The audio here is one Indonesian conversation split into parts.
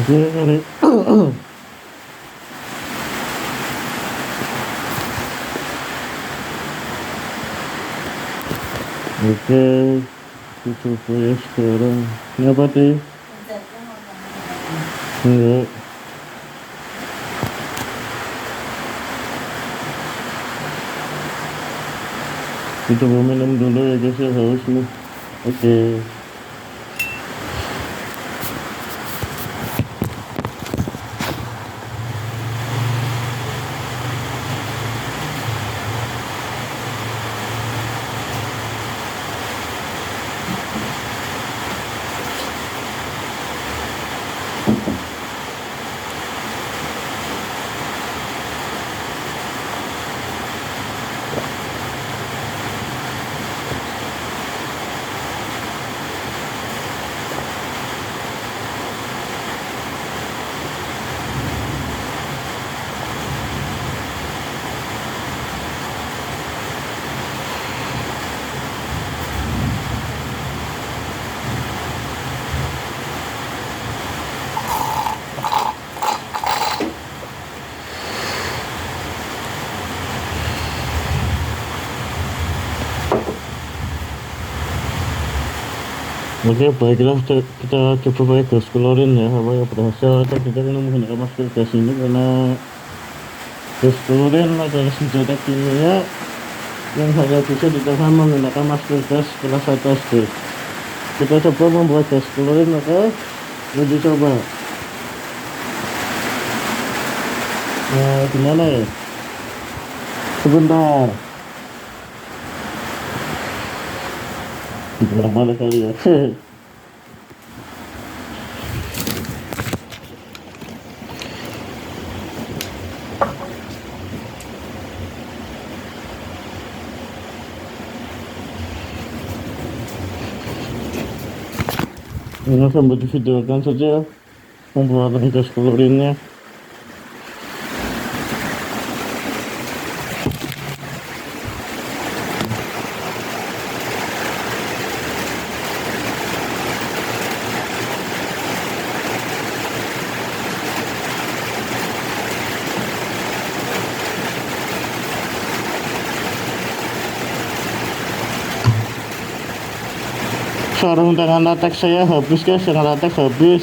Jadi oke, kita coba ya sekarang. Ini apa sih? Enggak. Kita mau minum dulu ya guys ya, haus nih. Oke. Oke, baiklah kita coba pakai gas klorin ya, apa ya berhasil. Kita menggunakan masker gas ini karena gas klorin adalah senjata kimia yang hanya bisa ditemukan menggunakan masker gas kelas atas SD. Kita coba membuat gas klorin, maka uji coba. Nah, gimana ya? Sebentar. Mana kali ya? Ini sambil divideokan saja pembuatan gas klorinnya. Sarung tangan latex saya habis guys, yang latex habis.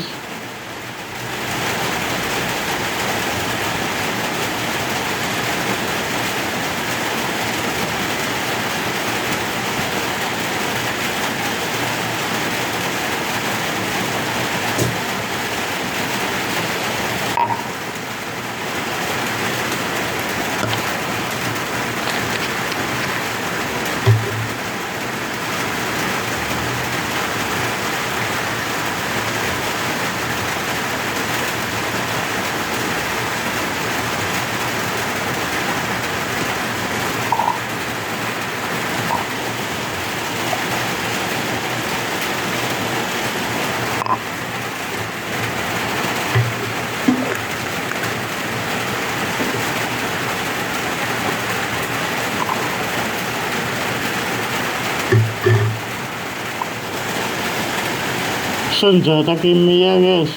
Senjata kimia guys.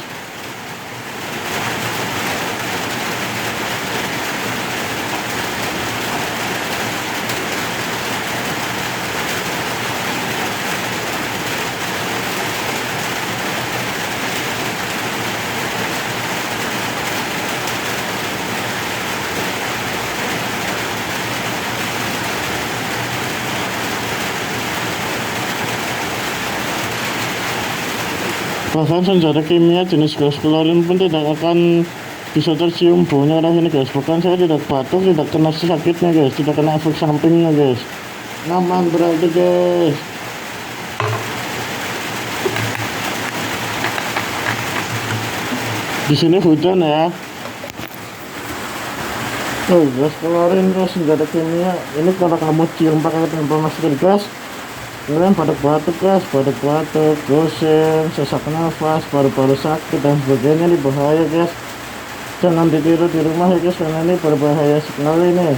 Bahkan senjata kimia jenis gas klorin pun tidak akan bisa tercium baunya arah ini guys. Bahkan saya tidak batuk, tidak kena sakitnya guys, tidak kena efek sampingnya guys. Aman berarti guys. Di sini hujan ya. Oh, gas klorin guys, senjata kimia. Ini kalau kamu cium pakai tempel masker gas, kalian batuk-batuk guys, batuk-batuk, goseng, sesak nafas, paru-paru sakit dan sebagainya. Ini bahaya guys, jangan ditiru di rumah ya guys, karena ini berbahaya sekali nih.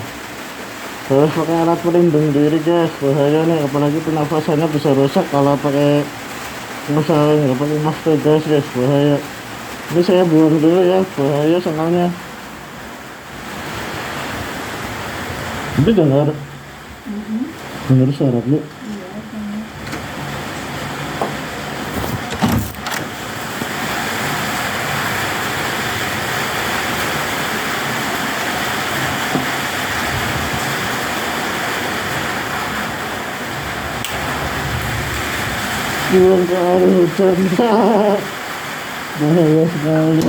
Harus pakai alat pelindung diri guys, bahaya nih, apalagi pernafasannya bisa rusak kalau pakai misalnya nggak pakai masker guys, bahaya. Ini saya buang dulu ya, bahaya soalnya. Itu dengar suara dulu. Buang ke air hujan, bahaya sekali.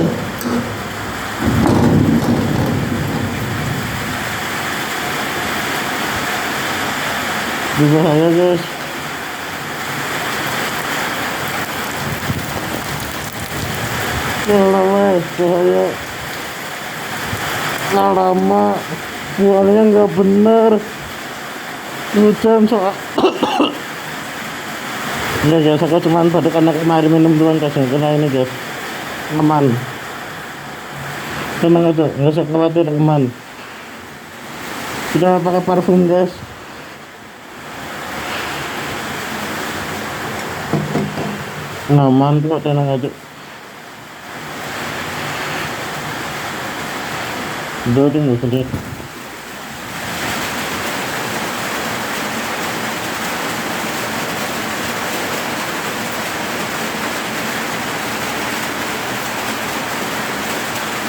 Bahaya guys. Lama bahaya. Lama buangnya nggak bener. Hujan soal. Enggak guys, aku cuman batuk karena kemarin minum doang guys, karena ini guys aman. Tenang aja, nggak usah khawatir, aman. Kita pakai parfum guys. Aman kok, tenang aja. Udah deh, nggak usah lihat.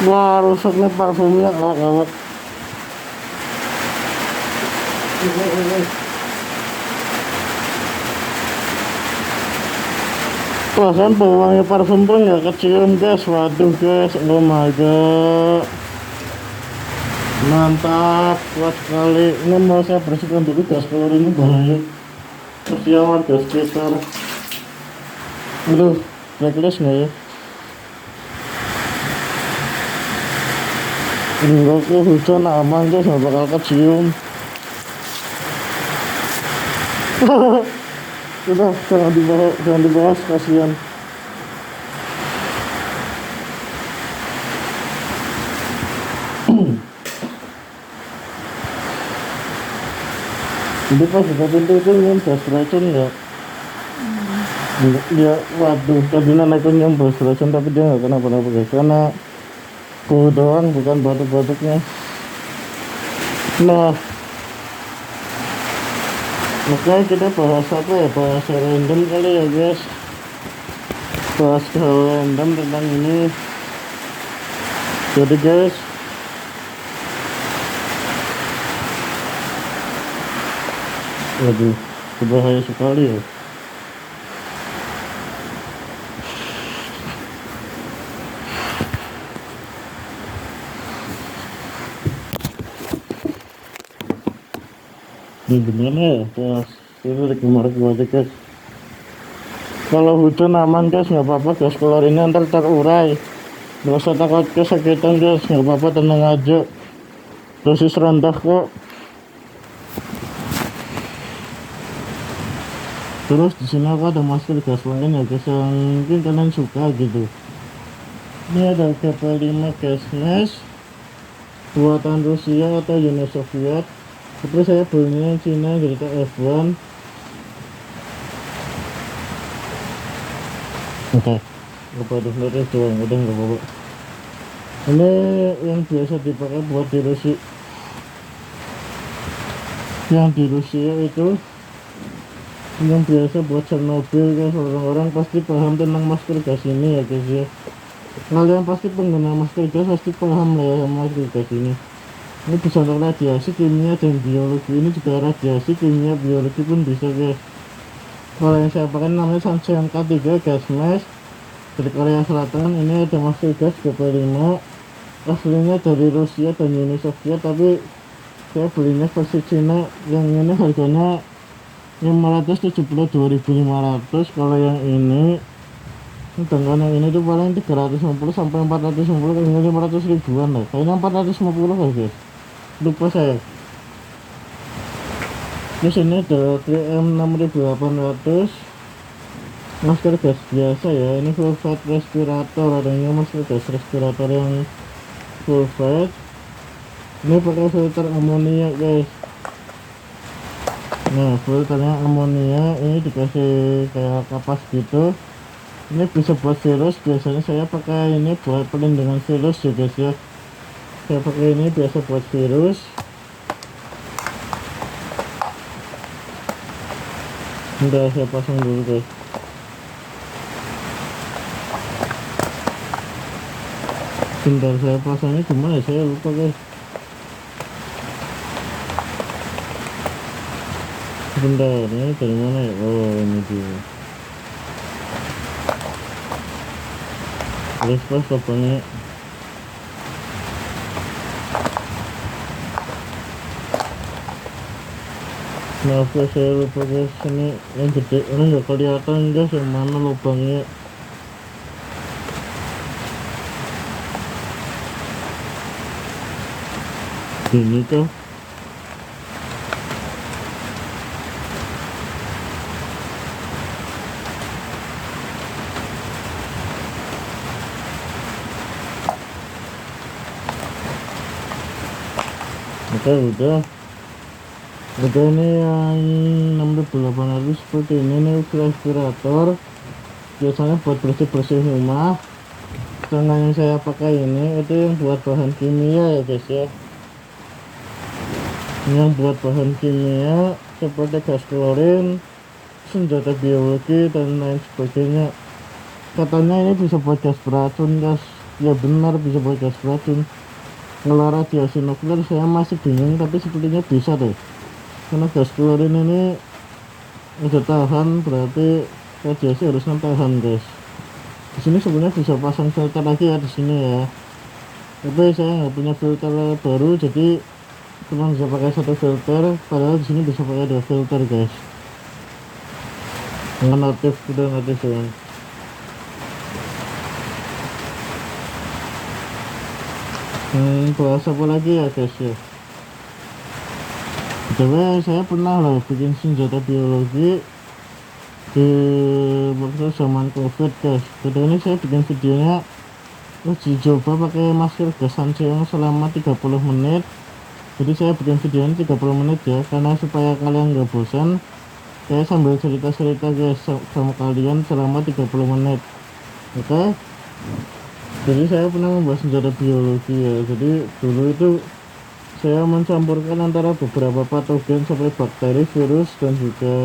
Wah, rusaknya parfumnya awet-awet. Wah, kan bawangnya parfum pun nggak kecium guys. Waduh guys, oh my god, mantap, kuat sekali. Ini mau saya bersihkan dulu gas klorin, ini bahaya. Kasihan warga sekitar. Aduh, blacklist nggak ya? Enggak kok, hujan aman guys, nggak bakal kecium. Udah, jangan dibahas, kasihan. Jadi pas buka pintu itu nyium gas racun ya. Dia, waduh, tadi aku nyium gas racun tapi dia nggak kenapa-napa guys, karena bau doang, bukan batuk-batuknya. Nah, makanya kita bahas apa ya, bahas random kali ya guys, bahas hal random tentang ini. Jadi guys, waduh, berbahaya sekali ya. Ini gimana ya, pas ini kemarin aja guys. Kalau hujan aman guys, nggak apa-apa, gas klorinnya ntar terurai. Nggak usah takut kesakitan guys, nggak apa-apa, tenang aja. Dosis rendah kok. Terus di sini aku ada masker gas lain ya guys, yang mungkin kalian suka gitu. Ini ada KP5 gas mask buatan Rusia atau Uni Soviet. Tapi saya belinya Cina, jadi F1. Oke, lupa dulu doang, udah nggak apa-apa. Ini yang biasa dipakai buat di Rusia. Yang di Rusia itu yang biasa buat Chernobyl guys. Orang-orang pasti paham tentang masker gas ini ya guys ya. Kalian pasti pengguna masker gas pasti paham lah ya masker gas ini. Ini bisa untuk radiasi kimia dan biologi. Ini juga radiasi kimia biologi pun bisa guys. Kalau yang saya pakai namanya Sanseon K3 gas mask dari Korea Selatan. Ini ada masih gas GP5 aslinya dari Rusia dan Uni Soviet, tapi saya belinya versi Cina. Yang ini harganya 572.500. kalau yang ini, sedangkan yang ini tuh paling 350 sampai 450, kayaknya 500 ribuan lah, kayaknya 450 guys, lupa saya. Terus ini ada 3M 6800 masker gas biasa ya, ini full fat respirator, adanya masker gas respirator yang full fat. Ini pakai filter amonia guys. Nah, filternya amonia, ini dikasih kayak kapas gitu. Ini bisa buat virus, biasanya saya pakai ini buat pelindungan virus ya guys ya. Saya pakai ini biasa buat virus. Udah saya pasang dulu guys. Bentar, saya pasangnya gimana, saya lupa guys. Bentar, ini dari mana ya? Oh, ini dia. Terus pas lubangnya. Maaf ya, saya lupa guys, ini yang gede, ini nggak kelihatan guys yang mana lubangnya. Ini tuh. Oke, udah ini yang 6800 seperti ini respirator, biasanya buat bersih-bersih rumah. Sedangkan yang saya pakai ini itu yang buat bahan kimia ya guys ya, yang buat bahan kimia seperti gas klorin, senjata biologi dan lain sebagainya. Katanya ini bisa buat gas beracun guys, ya benar bisa buat gas beracun. Kalau radiasi nuklir saya masih bingung, tapi sepertinya bisa deh, karena gas klorin ini udah tahan, berarti radiasi harusnya tahan guys. Di sini sebenarnya bisa pasang filter lagi ya di sini ya, tapi saya nggak punya filter baru, jadi cuma bisa pakai satu filter, padahal di sini bisa pakai 2 filter guys, dengan notif udah notif ya. Bahas apa lagi ya guys ya. Coba saya pernah loh bikin senjata biologi di waktu zaman covid guys. Jadi ini saya bikin videonya uji coba pakai masker gas Sancheong selama 30 menit. Jadi saya bikin video ini 30 menit ya, karena supaya kalian nggak bosan, saya sambil cerita-cerita guys sama kalian selama 30 menit. Oke. Jadi saya pernah membuat senjata biologi ya. Jadi dulu itu saya mencampurkan antara beberapa patogen seperti bakteri, virus, dan juga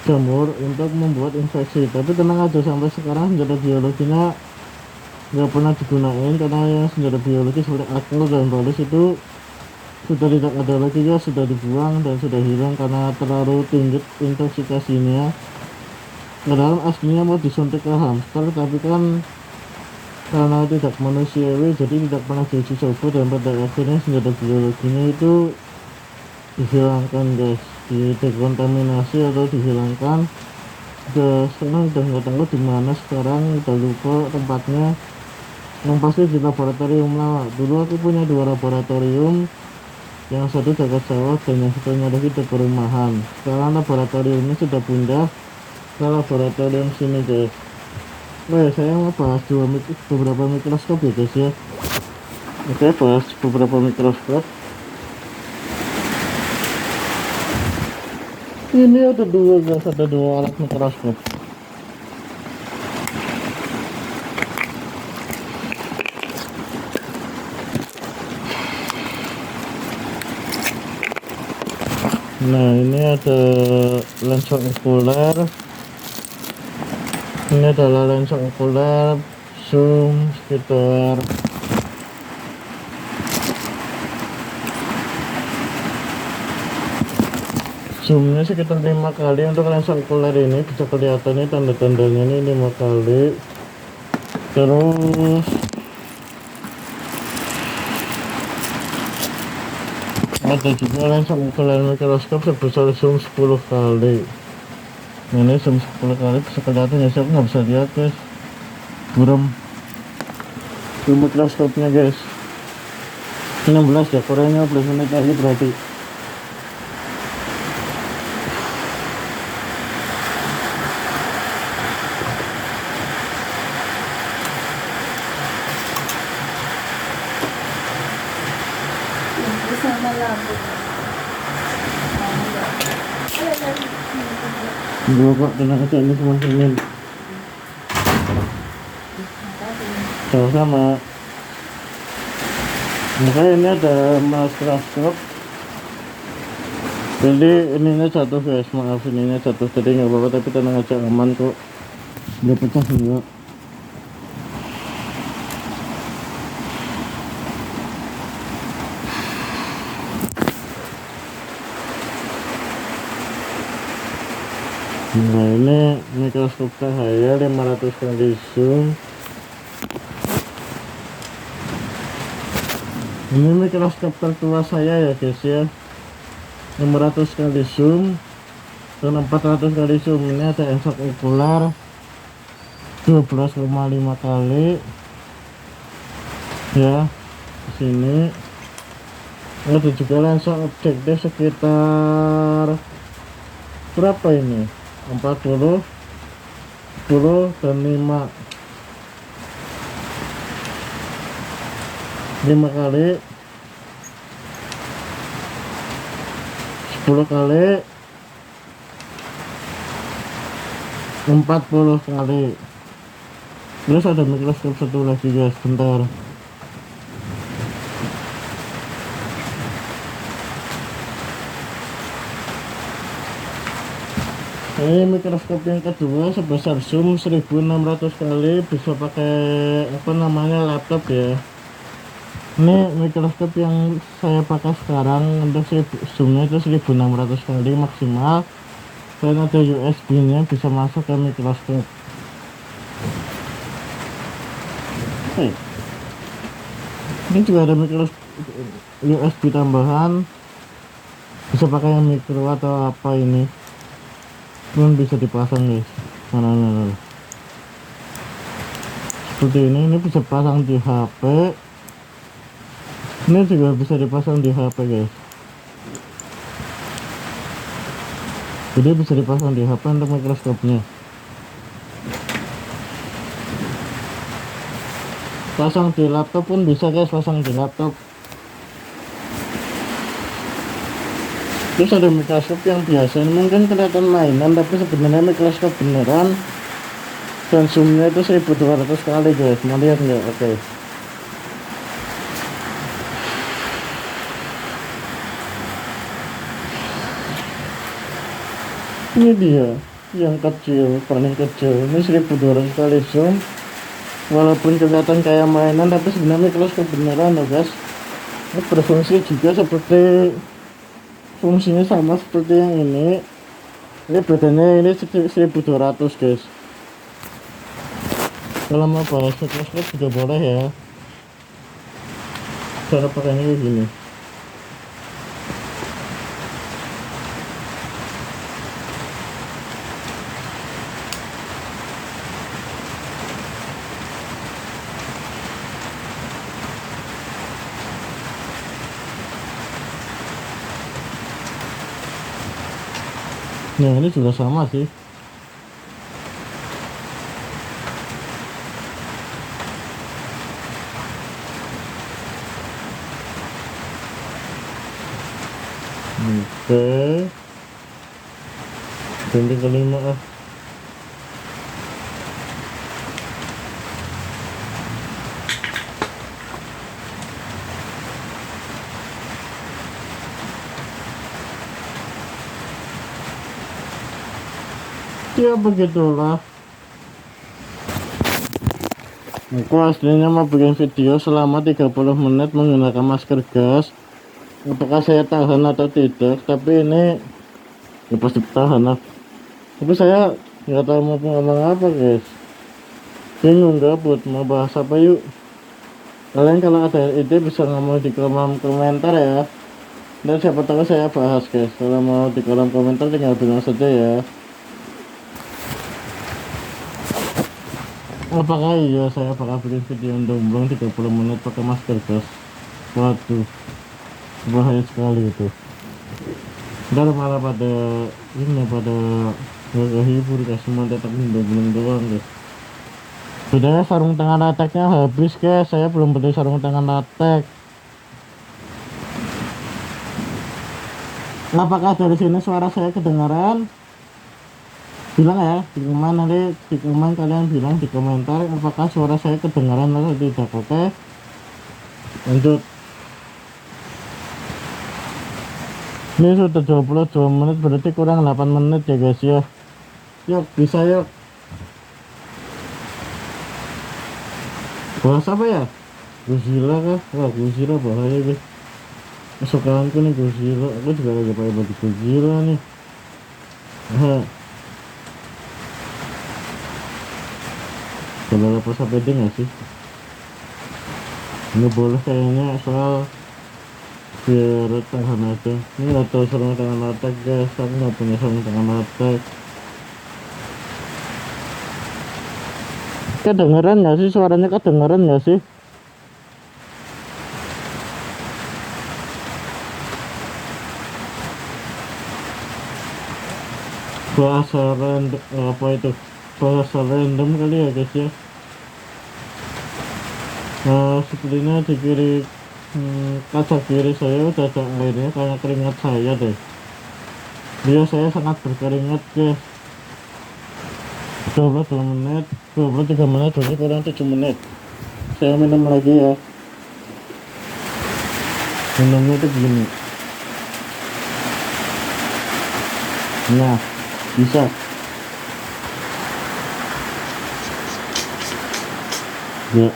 jamur untuk membuat infeksi. Tapi tenang aja, sampai sekarang senjata biologinya nggak pernah digunain, karena yang senjata biologi seperti akul dan balus itu sudah tidak ada lagi ya, sudah dibuang dan sudah hilang karena terlalu tinggi intoksikasinya. Padahal aslinya mau disuntik ke hamster, tapi kan karena tidak manusiawi jadi tidak pernah diuji coba, dan pada akhirnya senjata biologinya itu dihilangkan guys, didekontaminasi atau dihilangkan. Sekarang udah nggak tahu di mana sekarang, udah lupa tempatnya. Yang pasti di laboratorium lah. Dulu aku punya 2 laboratorium, yang satu dekat sawah dan yang satunya lagi di perumahan. Sekarang laboratoriumnya sudah pindah ke laboratorium sini guys. Saya mau bahas beberapa mikroskop ya guys ya. Oke, bahas beberapa mikroskop. Ini ada 2 guys, ada 2 alat mikroskop. Nah, ini ada lensa okuler. Ini adalah lensa okuler zoom sekitar 1 zoomnya sekitar 5 kali. Untuk lensa okuler ini bisa kelihatan nih tanda-tandanya nih 5 kali. Terus ada juga lensa okuler mikroskop sebesar zoom 10 kali. Nah, ini zoom 10 kali bisa kelihatan ya, saya nggak bisa lihat guys, buram zoom mikroskopnya guys. 16 ya, Koreanya 11 menit lagi berarti. Sama lampu. Dua kok, tenang aja, ini cuma senin. Sama-sama. Makanya ini ada mikroskop. Jadi ininya jatuh guys, maaf ininya jatuh, jadi nggak apa-apa, tapi tenang aja, aman kok, nggak pecah juga. Nah, ini mikroskop cahaya 500 kali zoom. Ini mikroskop tertua saya ya guys ya, 500 kali zoom dan 400 kali zoom. Ini ada lensa okuler 12,5 kali ya di sini. Ada juga lensa objektif sekitar berapa ini, 40, 10 dan 5 kali, 10 kali, 40 kali. Terus ada mikroskop satu lagi guys, bentar. Ini mikroskop yang kedua sebesar zoom 1600 kali, bisa pakai apa namanya, laptop ya. Ini mikroskop yang saya pakai sekarang untuk zoomnya itu 1600 kali maksimal, dan ada USB nya bisa masuk ke mikroskop. Ini juga ada mikroskop USB tambahan, bisa pakai yang mikro atau apa, ini pun bisa dipasang guys. Mana seperti ini bisa pasang di HP. Ini juga bisa dipasang di HP guys, jadi bisa dipasang di HP untuk mikroskopnya. Pasang di laptop pun bisa guys, pasang di laptop. Terus ada mikroskop yang biasa, ini mungkin kelihatan mainan, tapi sebenarnya mikroskop beneran, dan zoomnya itu 1200 kali guys. Mau lihat nggak? Oke. Ini dia yang kecil, paling kecil, ini 1200 kali zoom. Walaupun kelihatan kayak mainan, tapi sebenarnya mikroskop beneran loh guys. Ini berfungsi juga seperti, fungsinya sama seperti yang ini. Ini bedanya ini 1200 guys. Kalau mau bahas mikroskop juga boleh ya. Cara pakainya kayak gini. Nah, ini juga sama sih. Oke, ganti kelima ah. Ya begitulah. Aku aslinya mau bikin video selama 30 menit menggunakan masker gas. Apakah saya tahan atau tidak, tapi ini ya pasti bertahan lah. Tapi saya nggak tahu mau ngomong apa guys, bingung gabut mau bahas apa yuk. Kalian kalau ada ide bisa ngomong di kolom komentar ya, dan siapa tahu saya bahas guys. Kalau mau di kolom komentar tinggal bilang saja ya. Apakah iya saya bakal bikin video domblong 30 menit pakai masker guys? Waduh, bahaya sekali itu. Ntar malah pada ini pada gak kehibur guys, semua datang domblong doang guys. Bedanya sarung tangan lateknya habis guys, saya belum beli sarung tangan latek. Apakah dari sini suara saya kedengaran? Bilang ya di komen, nanti di komen kalian bilang di komentar apakah suara saya kedengaran atau tidak. Oke, lanjut. Ini sudah 22 menit, berarti kurang 8 menit ya guys ya. Yuk bisa yuk. Bahas apa ya? Godzilla kah? Wah Godzilla bahaya guys, kesukaanku nih Godzilla. Aku juga lagi pakai baju Godzilla nih. Boleh lepas APD nggak sih? Nggak boleh kayaknya, soal biar tahan aja. Ini nggak tahu sarung tangan latek guys, aku nggak punya sarung tangan latek. Kedengeran nggak sih suaranya? Kedengeran nggak sih? Bahasa random apa itu? Bahasa random kali ya guys ya. Nah, sepertinya di kiri kaca kiri saya udah ada airnya kayak keringat saya deh. Dia saya sangat berkeringat guys. 22 menit, 23 menit, berarti kurang 7 menit. Saya minum lagi ya. Minumnya itu begini. Nah, bisa. Ya.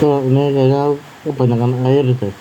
Tuh, ini kayaknya kebanyakan air deh.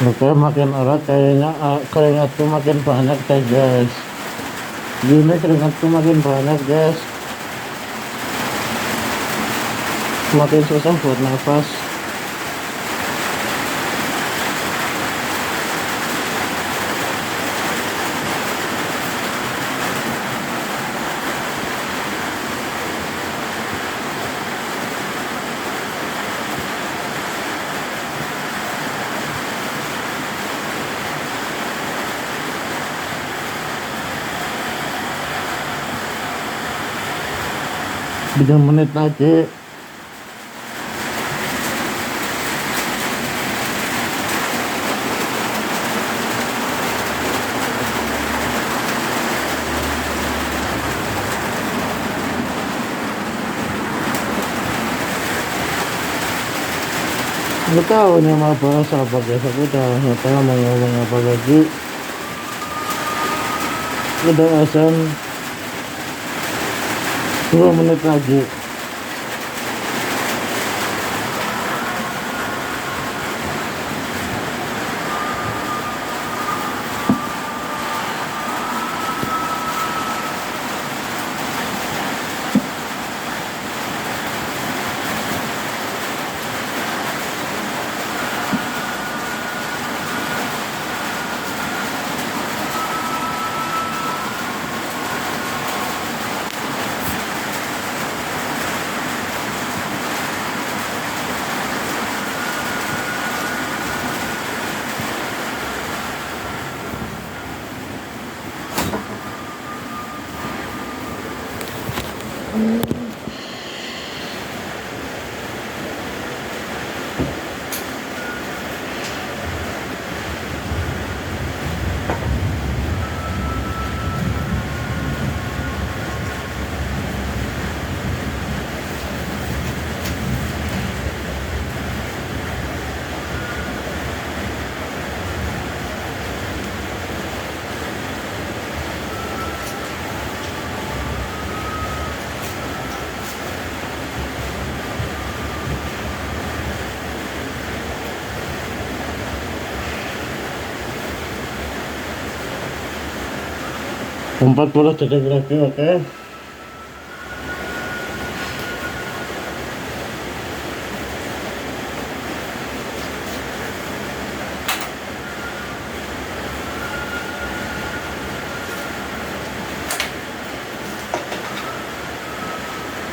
Oke, makin erat kayaknya keringatku makin banyak deh guys. Gini keringatku makin banyak guys. Makin susah buat nafas. Tiga menit lagi. Aku tahu nih mau bahas apa guys. Aku udah nggak tahu mau ngomong apa lagi. Udah azan 2 menit lagi. Empat 40 detik lagi, oke.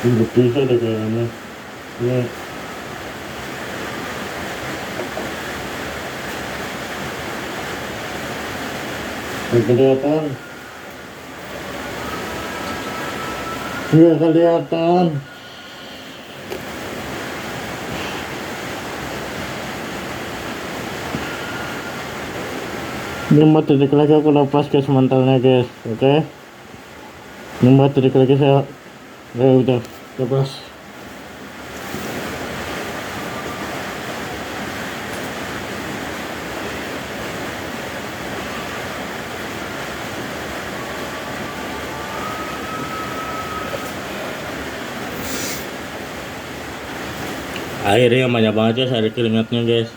Ini bisa deh kayaknya. Ini kelihatan. Nggak kelihatan. 5 detik lagi aku lepas guys mentalnya guys, oke. 5 detik lagi saya udah lepas. Airnya banyak banget ya, saya keringatnya guys.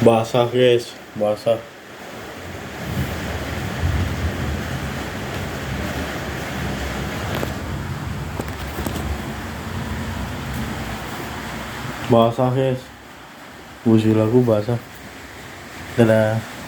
Basah guys, basah. Basah guys. Busi lagu basah. Dadah.